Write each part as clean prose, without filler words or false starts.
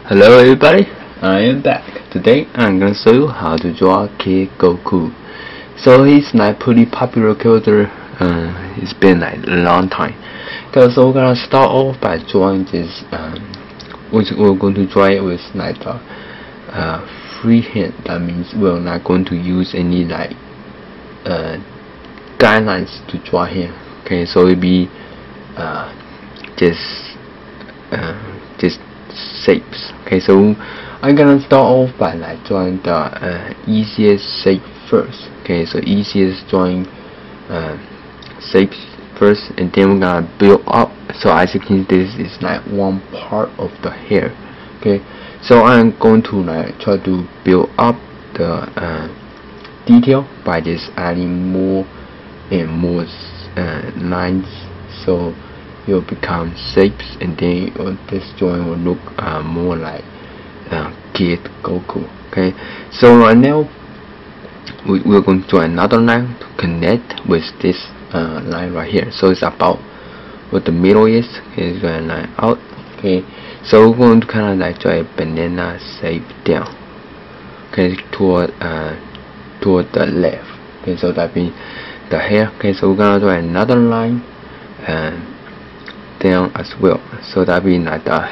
Hello everybody, I am back. Today I'm gonna show you how to draw Kid Goku. So he's like pretty popular character. It's been like a long time. So we're gonna start off by drawing this. We're going to draw it with like freehand. That means we're not going to use any like guidelines to draw him. Okay, so it'll be just shapes. Okay, so I'm gonna start off by like drawing the easiest shape first. Okay, so easiest drawing shapes first, and then we're gonna build up. So as you can see, this is like one part of the hair. Okay, so I'm going to like try to build up the detail by just adding more and more lines, so it will become shapes, and then this drawing will look more like Kid Goku. Okay, so right now we're going to draw another line to connect with this line right here. So it's about what the middle is. Okay, it's going line out. Okay, so we're going to kind of like draw a banana shape down. Okay, toward the left. Okay, so that means the hair. Okay, so we're gonna draw another line down as well, so that be like the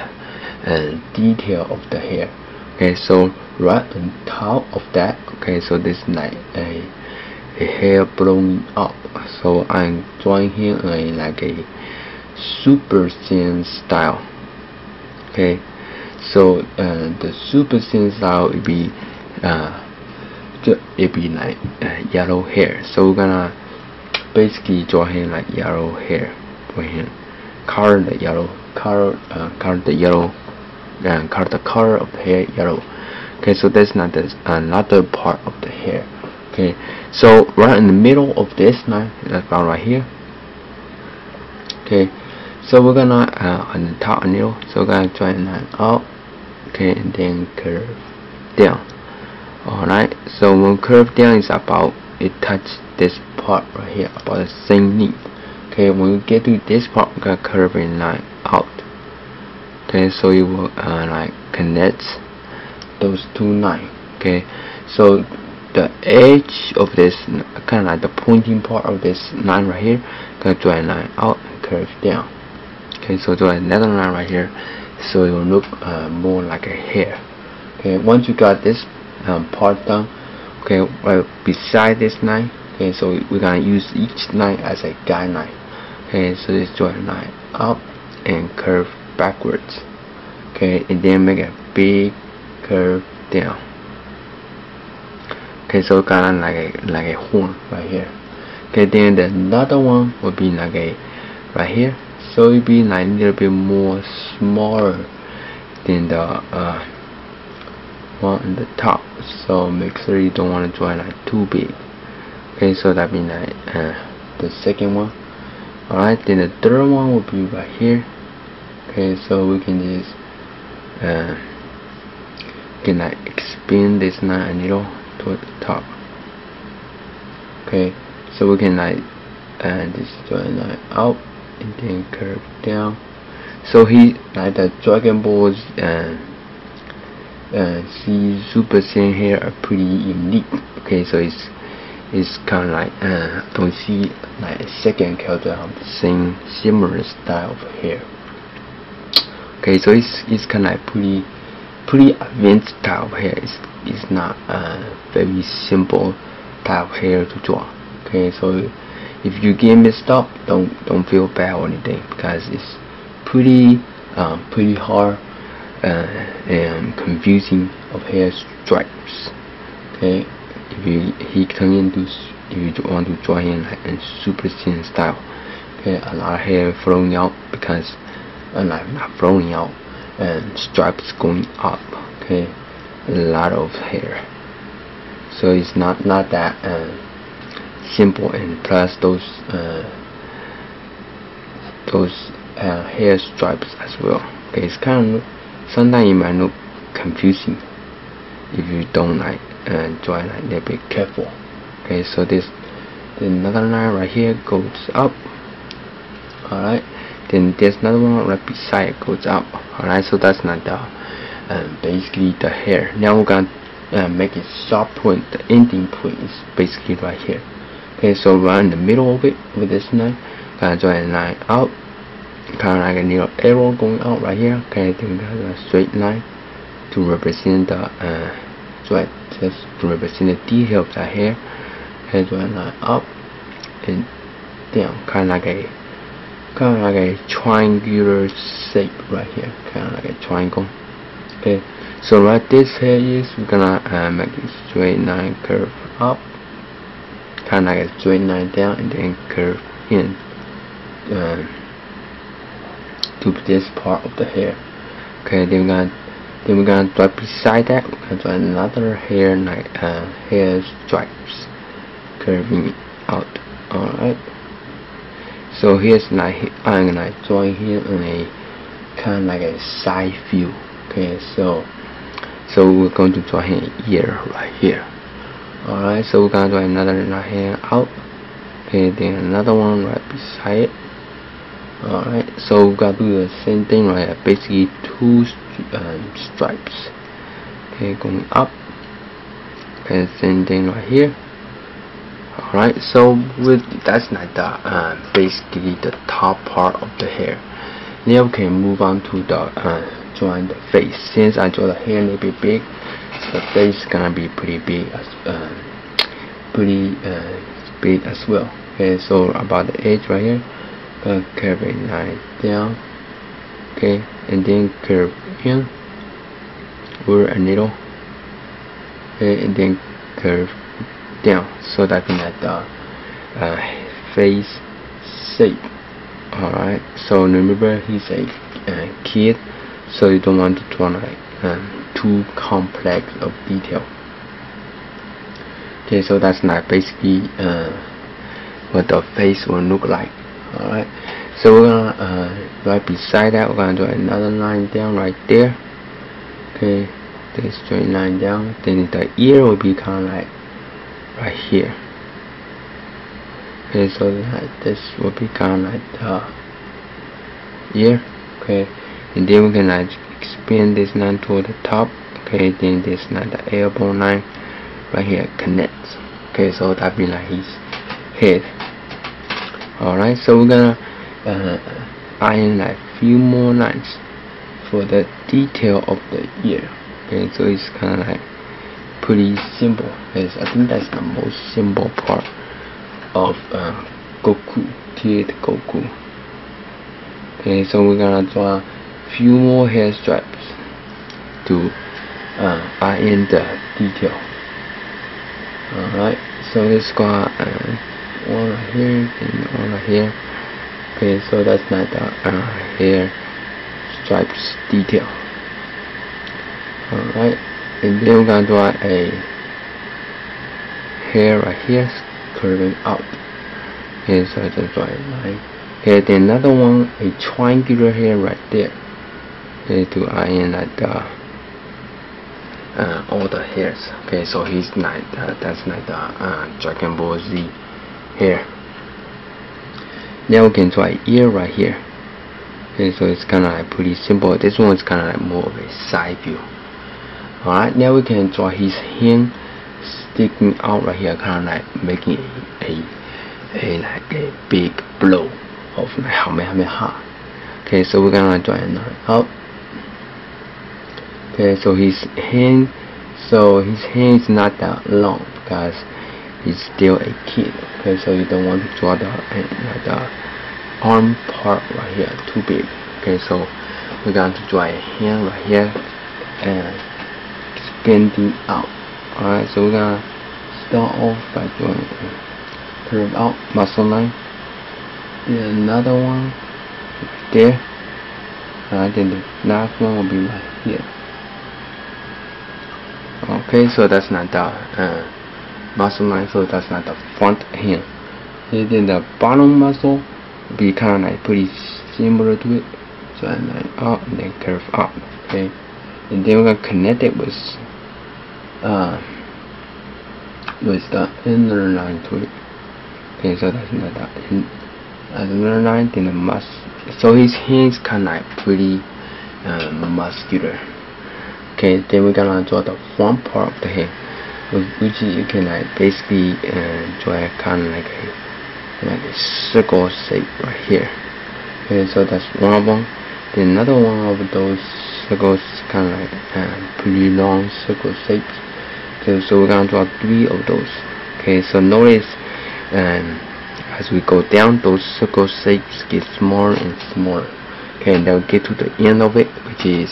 detail of the hair. Okay, so right on top of that, okay, so this like a hair blowing up. So I'm drawing here like a Super Saiyan style. Okay, so the Super Saiyan style would be like yellow hair. So we're gonna basically draw him like yellow hair for him. Color the color of hair yellow. Okay, so that's not another part of the hair. Okay, so right in the middle of this line, that's about right here. Okay, so we're gonna on the top and middle, so we're gonna draw a line up. Okay, and then curve down. Alright, so when curve down is about it touch this part right here, about the same length. Okay, when we get to this part, we're gonna curve a line out. Okay, so it will like connect those two lines. Okay, so the edge of this, kind of like the pointing part of this line right here, gonna draw a line out and curve down. Okay, so draw another line right here, so it will look more like a hair. Okay, once you got this part done, okay, right beside this line, okay, so we're gonna use each line as a guideline. Okay, so let's draw a line up and curve backwards. Okay, and then make a big curve down. Okay, so kind of like a horn right here. Okay, then the another one will be like a right here. So it'll be like a little bit more smaller than the one on the top. So make sure you don't want to draw like too big. Okay, so that means like the second one. Alright, then the third one will be right here. Okay, so we can just can like expand this line a little toward the top. Okay, so we can like just draw a line out and then curve down. So he like the Dragon Ball's see Super Saiyan hair are pretty unique. Okay, so it's kind of like don't see like a second character have the same similar style of hair. Okay, so it's kind of like pretty advanced style of hair. It's not very simple type of hair to draw. Okay, so if you get messed up, don't feel bad or anything, because it's pretty hard and confusing of hair stripes. Okay, if you want to draw him like in Super Saiyan style, okay, a lot of hair flowing out, because not flowing out, and stripes going up. Okay, a lot of hair. So it's not that simple, and plus those hair stripes as well. Okay, it's kind of sometimes it might look confusing if you don't like draw it like a little bit careful. Okay, so this another line right here goes up. Alright, then there's another one right beside it goes up. Alright, so that's not the basically the hair. Now we're gonna make it sharp point. The ending point is basically right here. Okay, so right in the middle of it with this knife, gonna draw a line out, kind of like a little arrow going out right here. Okay, then we got a straight line to represent the just to represent the detail of the hair. Okay, draw a line up and down, kind of like a triangular shape right here, kind of like a triangle. Okay, so right this hair is we're gonna make a straight line curve up, kind of like a straight line down, and then curve in to this part of the hair. Okay, then we're gonna draw beside that. We're gonna draw another hair like hair stripes curving out. All right. So here's like I'm gonna draw here on a kind of like a side view. Okay, so we're going to draw an ear right here. Alright, so we're gonna draw another hair out. Okay, then another one right beside it. Alright, so we gotta do the same thing right here. Basically two stripes. Okay, going up. Okay, same thing right here. Alright, so that's like the basically the top part of the hair. Now we can move on to the drawing the face. Since I draw the hair a little bit big, the face is gonna be pretty big as well. Okay, so about the edge right here, gonna curve a line down. Okay, and then curve in over a little. Okay, and then curve down, so that can have the face shape. Alright, so remember he's a kid, so you don't want to draw like too complex of detail. Okay, so that's like basically what the face will look like. Alright, so we're gonna right beside that we're gonna draw another line down right there. Okay, then straight line down, then the ear will be kind of like right here. Okay, so like this will be kind of like the ear. Okay, and then we can like expand this line toward the top. Okay, then this line, the elbow line right here connects. Okay, so that be like his head. Alright, so we're gonna iron like few more lines for the detail of the ear. Okay, so it's kind of like pretty simple. Yes, I think that's the most simple part of Goku, Kid Goku. Okay, so we're gonna draw a few more hair stripes to iron the detail. Alright, so let's go one right here and one right here. Okay, so that's not the hair stripes detail. Alright, and then we're gonna draw a hair right here curving out. Okay, so I just draw a line. Okay, then another one, a triangular hair right there. Okay, to iron like the all the hairs. Okay, so he's like that's like the Dragon Ball Z hair. Now we can draw an ear right here. Okay, so it's kind of like pretty simple. This one is kind of like more of a side view. Alright, now we can draw his hand sticking out right here, kind of like making a big blow of like Kamehameha. Okay, so we're gonna draw another out. Okay, so his hand is not that long because he's still a kid. Okay, so you don't want to draw the arm part right here too big. Okay, so we're going to draw a hand right here and extending out. Alright, so we're gonna start off by drawing a curve out muscle line. Then another one right there. Then the last one will be right here. Okay, so that's not the muscle line, so that's not the front hand. And then the bottom muscle will be kind of like pretty similar to it. So I line up and then curve up. Okay, and then we're gonna connect it with the inner line to it. Okay, so that's not the inner line. Then the muscle. So his hands kind of like pretty muscular. Okay, then we're gonna draw the front part of the head, which you can like basically draw a kind of like a circle shape right here. Okay, so that's one of them. Then another one of those circles, kind of like pretty long circle shapes. Okay, so we're gonna draw 3 of those. Okay, so notice as we go down, those circle shapes get smaller and smaller. Okay, and then we'll get to the end of it, which is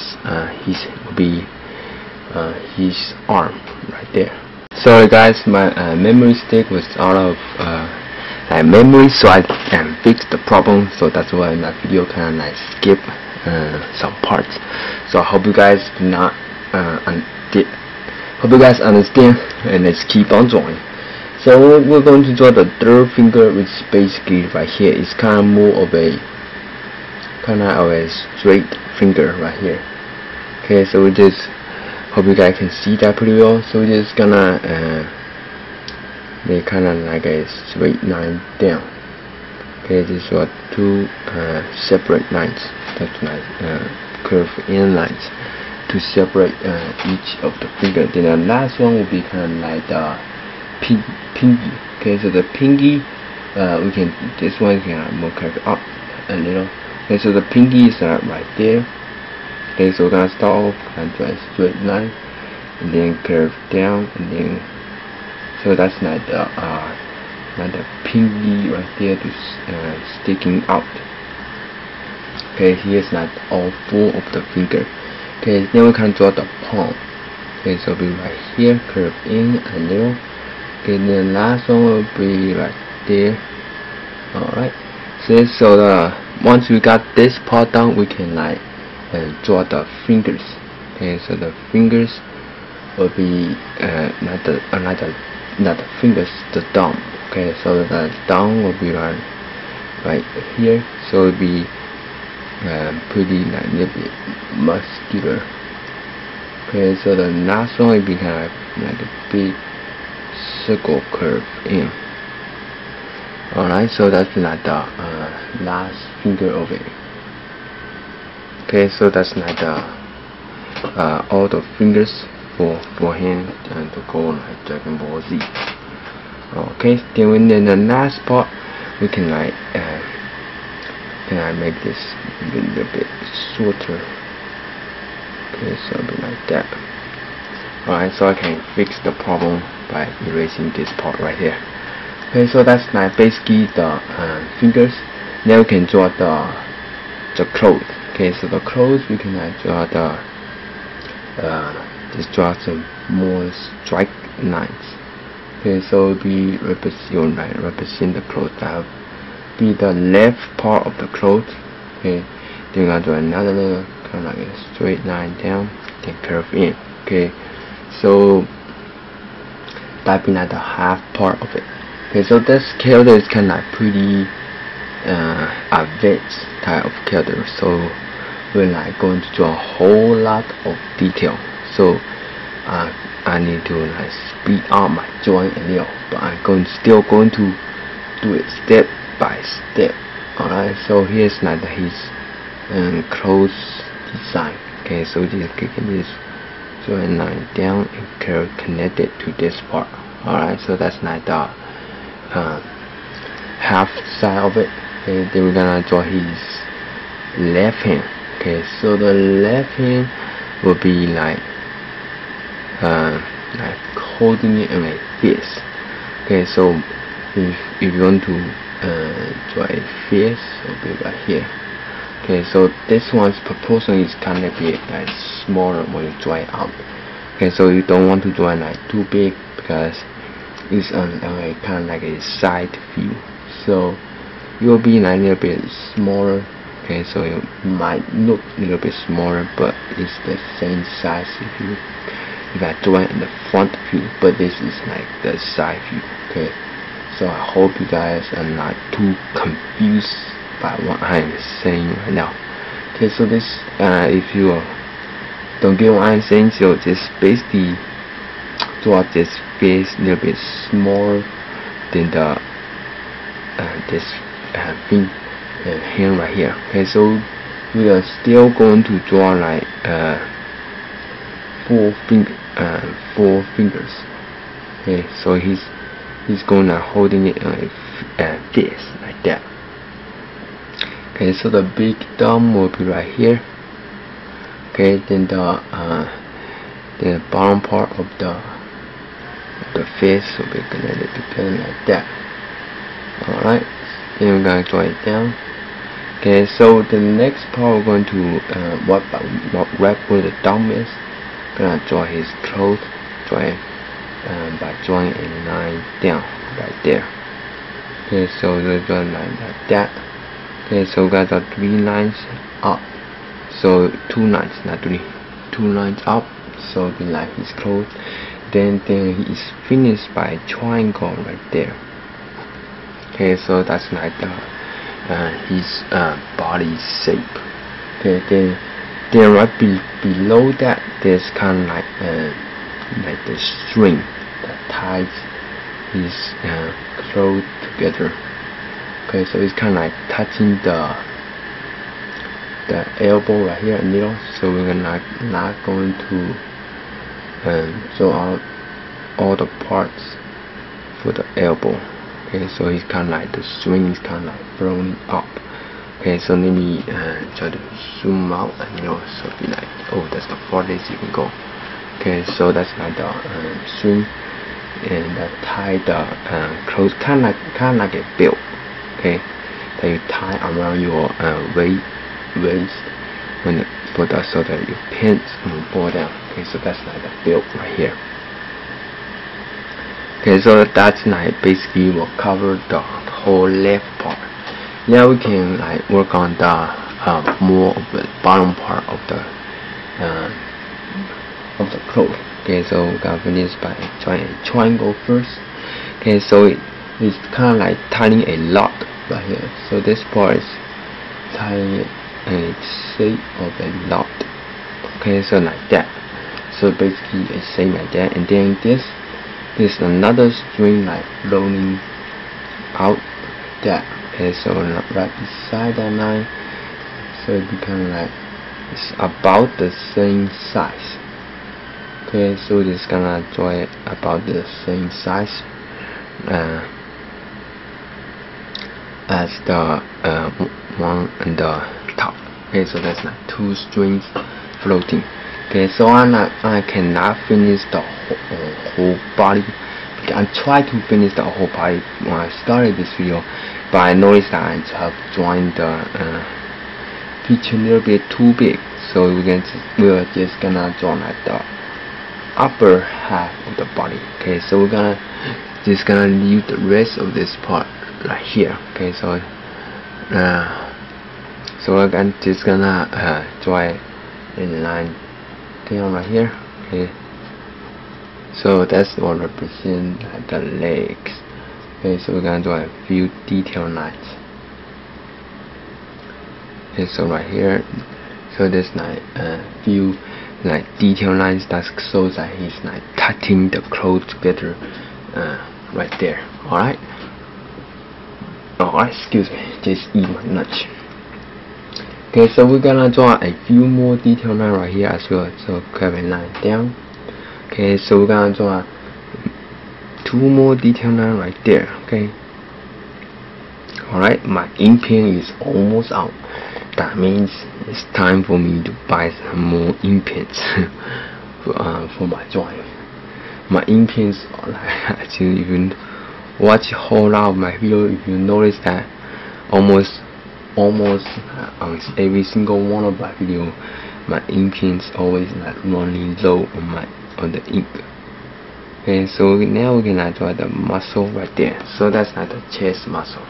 his arm right there. Sorry guys, my memory stick was out of memory, so I can fix the problem. So that's why my video kind of like skip some parts. So I hope you guys do not hope you guys understand, and let's keep on drawing. So we're going to draw the 3rd finger, which is basically right here. It's kind of more of a straight finger right here. Okay, so we just hope you guys can see that pretty well. So we're just gonna make kind of like a straight line down. Okay, just draw 2 separate lines. That's like curved in lines to separate each of the finger. Then the last one will be kind of like the pinky. Okay, so the pinky, this one can more curve up a little. Okay, so the pinky is right there. Okay, so we're gonna start off and draw a straight line, and then curve down, and then so that's not the pinky right there, to sticking out. Okay, here's not all 4 of the finger. Okay, then we can draw the palm. Okay, so be right here, curve in a little. Okay, then the last one will be right there. Alright, so once we got this part done, we can like draw the fingers. Okay, so the fingers will be not the fingers, the thumb. Okay, so the thumb will be right here. So it'll be pretty like a little bit muscular. Okay, so the last one will be kind of like a big circle curve in. Alright, so that's like the last finger of it. Okay, so that's like the all the fingers for him to go like Dragon Ball Z. Okay, then the last part we can like make this a little bit shorter. Okay, so it'll be like that. Alright, so I can fix the problem by erasing this part right here. Okay, so that's like basically the fingers. Now we can draw the clothes. Okay, so the clothes we can draw the just draw some more strike lines. Okay, so it'll be represent the clothes. That will be the left part of the clothes. Okay, then we're gonna do another kind of like a straight line down, then curve in. Okay, so that be like the half part of it. Okay, so this character is kind of like pretty advanced type of character, so we're like going to draw a whole lot of detail. So I need to like speed up my drawing a little, but I'm still going to do it step by step. Alright, so here's like his clothes design. Okay, so just clicking this draw a line down and curve connected to this part. Alright, so that's like the half side of it. Okay, then we're gonna draw his left hand. Okay, so the left hand will be like holding it like this. Okay, so if you want to draw a face, it'll be right here. Okay, so this one's proportion is kind of bit like smaller when you draw it out. Okay, so you don't want to draw it like too big because it's kind of like a side view, so it will be like a little bit smaller. Okay, so it might look a little bit smaller, but it's the same size if I draw it in the front view, but this is like the side view. Okay, so I hope you guys are not too confused by what I'm saying right now. Okay, so this if you don't get what I'm saying, so just basically draw this face a little bit smaller than the this thing hand right here. Okay, so we are still going to draw like four fingers. Okay, so he's gonna holding it this like that. Okay, so the big thumb will be right here. Okay, then the bottom part of the face will be connected together like that. Alright, then we're gonna draw it down. Okay, so the next part we're going to wrap where the thumb is. We're gonna draw his clothes. Draw it by drawing a line down right there. Okay, so we'll draw a line like that. Okay, so we got the 3 lines up. So 2 lines, not 3. 2 lines up. So then like his clothes. Then he is finished by triangle right there. Okay, so that's like his body shape. Okay, then right below that there's kind of like the string that ties his clothes together. Okay, so it's kind of like touching the elbow right here in the middle. So we're not going to draw out all the parts for the elbow. Okay, so it's kind of like the string is kind of like flowing up. Okay, so let me try to zoom out and so be like, oh, that's the farthest you can go. Okay, so that's like the string and tie the clothes kind of like a belt. Okay, that you tie around your waist so that your pants will fall down. Okay, so that's like the belt right here. Okay, so that's like basically will cover the whole left part. Now we can like work on the more of the bottom part of the cloth. Okay, so we're gonna finish by drawing a triangle first. Okay, so it's kind of like tying a knot right here. So this part is tying it in the shape of a knot. Okay, so like that. So basically it's same like that, and then there's another string like rolling out that. Okay, so right beside that line, so it becomes like it's about the same size. Okay, so just gonna draw it about the same size as the one on the top. Okay, so that's like 2 strings floating. Okay, so I cannot finish the whole body. I tried to finish the whole body when I started this video, but I noticed that I have drawn the picture a little bit too big. So we're just gonna draw like the upper half of the body. Okay, so we're just gonna leave the rest of this part right here. Okay, so we're just gonna draw a line down right here. Okay, so that's what represent the legs. Okay, so we're gonna draw a few detail lines. Okay, so right here, so there's like a few like detail lines that shows that he's like cutting the clothes together right there. Alright, excuse me, just eat my lunch. Okay, so we're gonna draw a few more detail lines right here as well. So curve a line down. Okay, so we're gonna draw 2 more detail lines right there. Okay, alright, my ink pen is almost out. That means it's time for me to buy some more ink pens for my drawing. My ink pens are like, actually, if you watch a whole lot of my video, if you notice that almost on every single one of my video, my ink pens always like running low on the ink. Okay, so now we're gonna draw the muscle right there. So that's like the chest muscle.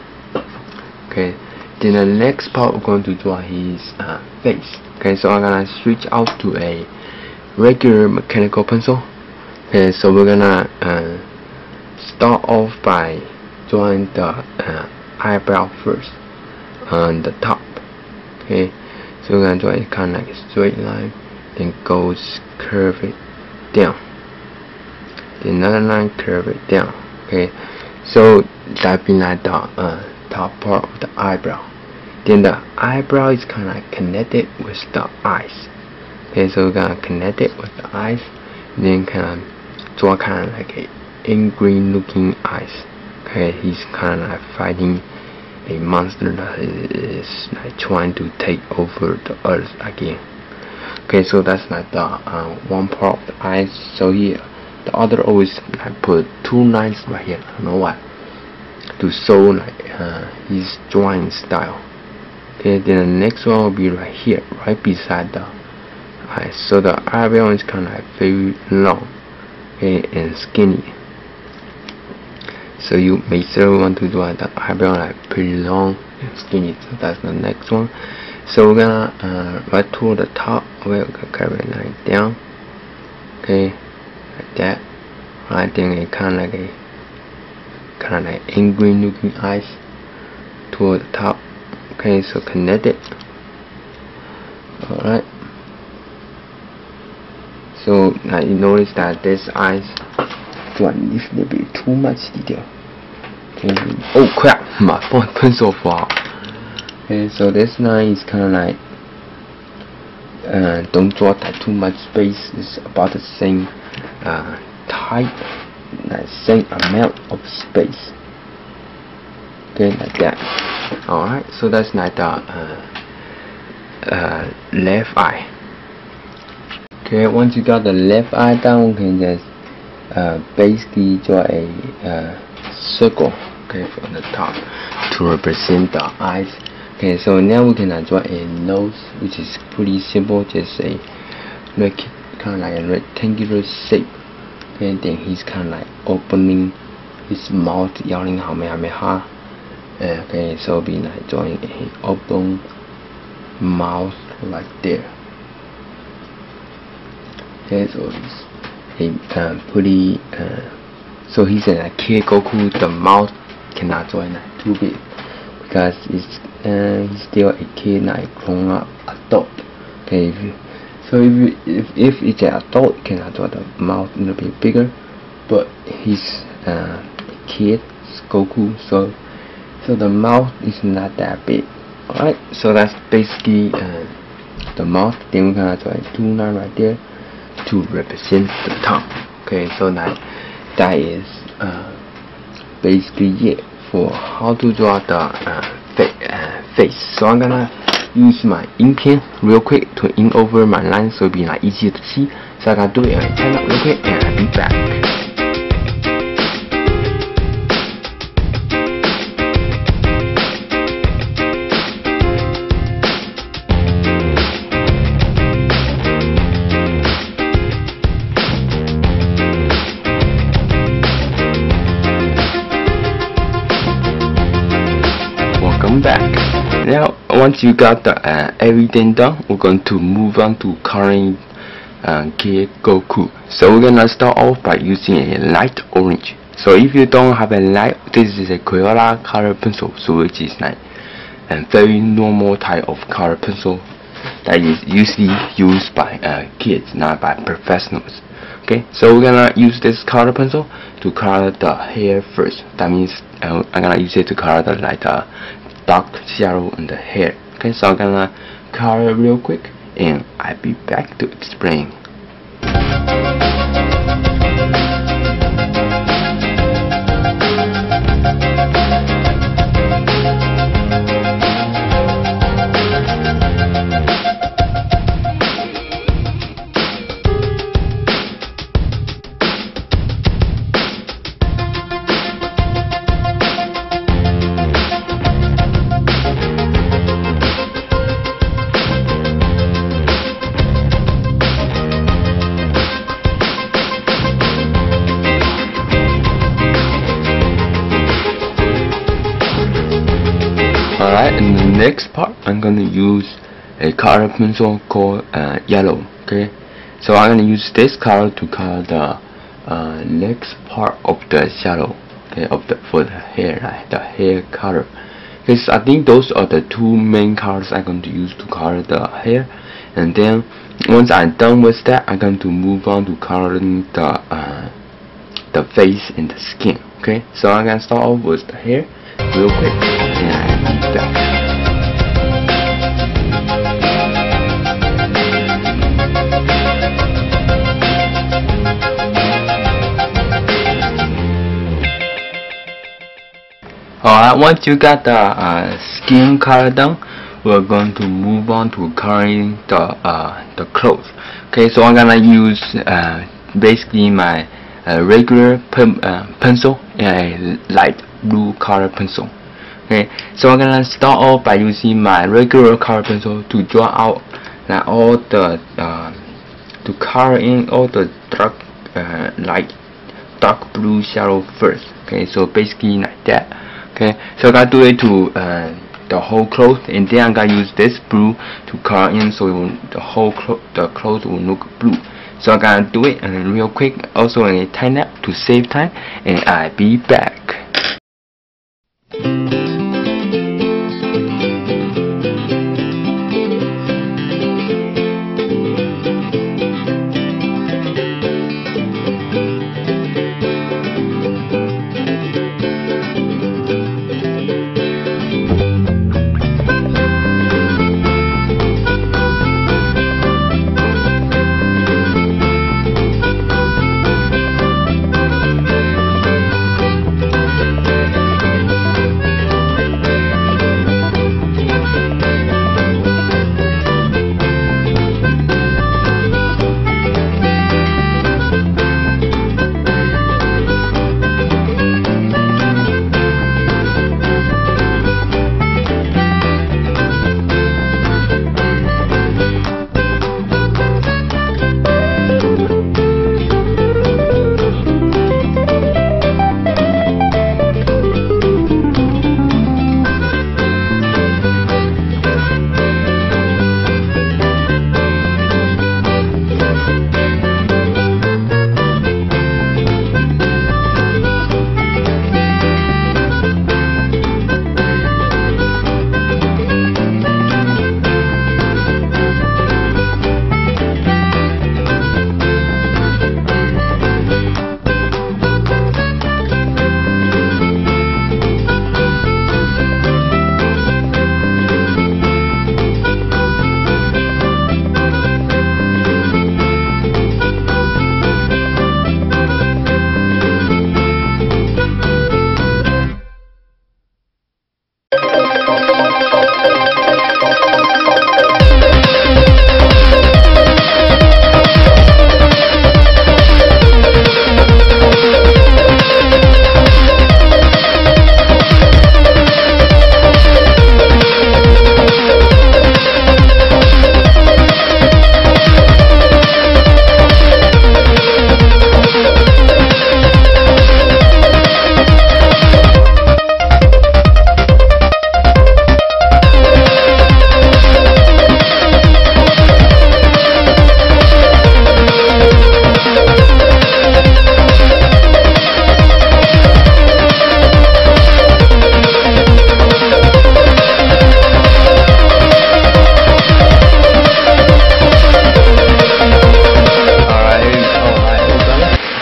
Okay, then the next part we're going to draw his face. Okay, so I'm gonna switch out to a regular mechanical pencil. Okay, so we're gonna start off by drawing the eyebrow first on the top. Okay, so we're gonna draw it kind of like a straight line, then goes curve it down, then another line, curve it down. Okay, so that being like the top part of the eyebrow. Then the eyebrow is kind of like connected with the eyes. Okay, so we're gonna connect it with the eyes, and then kind of draw kind of like a angry looking eyes. Okay, he's kind of like fighting a monster that is like trying to take over the earth again. Okay, so that's like the one part of the eyes. So here, the other always like put two lines right here. I don't know why, to show like his drawing style. Okay, then the next one will be right here, right beside the eyes. So the eyebrow is kind of like very long, okay, and skinny. So you make sure you want to draw the eyebrow like pretty long and skinny. So that's the next one. So we're gonna right toward the top. We're gonna carry it like down. Okay, like that. I think it kind of like angry looking eyes toward the top. Okay, so connect it. Alright. So now you notice that this eyes one needs a little bit too much detail. Okay. Oh crap! My pencil fall. Okay, so this line is kind of like don't draw that too much space. It's about the same type, like same amount of space. Okay, like that. Alright, so that's like the left eye. Okay, once you got the left eye down, you can just basically draw a circle, okay, from the top to represent the eyes. Okay, so now we can draw a nose, which is pretty simple, just a kind of like a rectangular shape. Okay, then he's kind of like opening his mouth, yelling Kamehameha. Okay, so be like drawing a open mouth like there. Okay, so it's a pretty so he's a Kid Goku. The mouth cannot draw like too big because it's he's still a kid, not a grown up adult. Okay, if it's an adult, you cannot draw the mouth a little bit bigger, but he's a kid, it's Goku, so the mouth is not that big. Alright, so that's basically the mouth. Then we're gonna draw a two line right there to represent the tongue. Okay, so that is basically it for how to draw the face. So I'm gonna use my ink pen real quick to ink over my lines so it'll be like easier to see. So I gotta do it and turn up real quick and I'll be back. Back. Now once you got the everything done, we're going to move on to coloring Kid Goku. So we're gonna start off by using a light orange. So if you don't have a light, this is a Crayola color pencil, so which is like a very normal type of color pencil that is usually used by kids, not by professionals. Okay, so we're gonna use this color pencil to color the hair first. That means I'm gonna use it to color the dark shadow in the hair. Okay, so I'm gonna color real quick and I'll be back to explain. Alright, in the next part, I'm gonna use a color pencil called yellow. Okay, so I'm gonna use this color to color the next part of the shadow. Okay, for the hair, the hair color. Because I think those are the two main colors I'm going to use to color the hair. And then once I'm done with that, I'm going to move on to coloring the face and the skin. Okay, so I'm gonna start off with the hair real quick and I'll be back. once you got the skin color done, we're going to move on to coloring the clothes. Okay, so I'm gonna use basically my regular pencil and a light blue color pencil. Okay, so I'm gonna start off by using my regular color pencil to draw out all the to color in all the dark light dark blue shadow first. Okay, so basically like that. Okay, so I'm gonna do it to the whole clothes, and then I'm gonna use this blue to color in so the whole clothes will look blue. So I'm gonna do it real quick, also in a time lapse to save time, and I'll be back.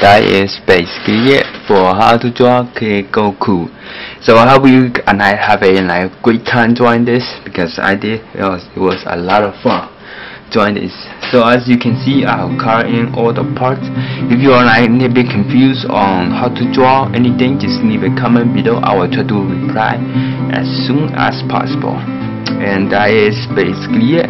That is basically it for how to draw Kid Goku. So I hope you and I have a great time drawing this, because I did. It was a lot of fun drawing this. So as you can see, I'll color in all the parts. If you are a little bit confused on how to draw anything, just leave a comment below. I will try to reply as soon as possible. And that is basically it.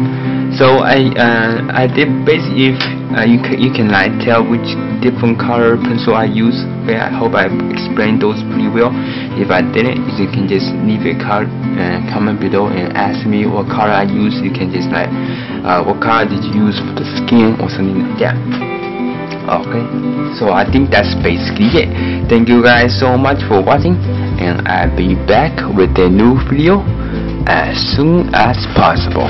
So I did basically, if you can tell which different color pencil I use. Okay, I hope I explained those pretty well. If I didn't, you can just leave a comment below and ask me what color I use. You can just what color did you use for the skin or something like that. Okay, so I think that's basically it. Thank you guys so much for watching, and I'll be back with a new video as soon as possible.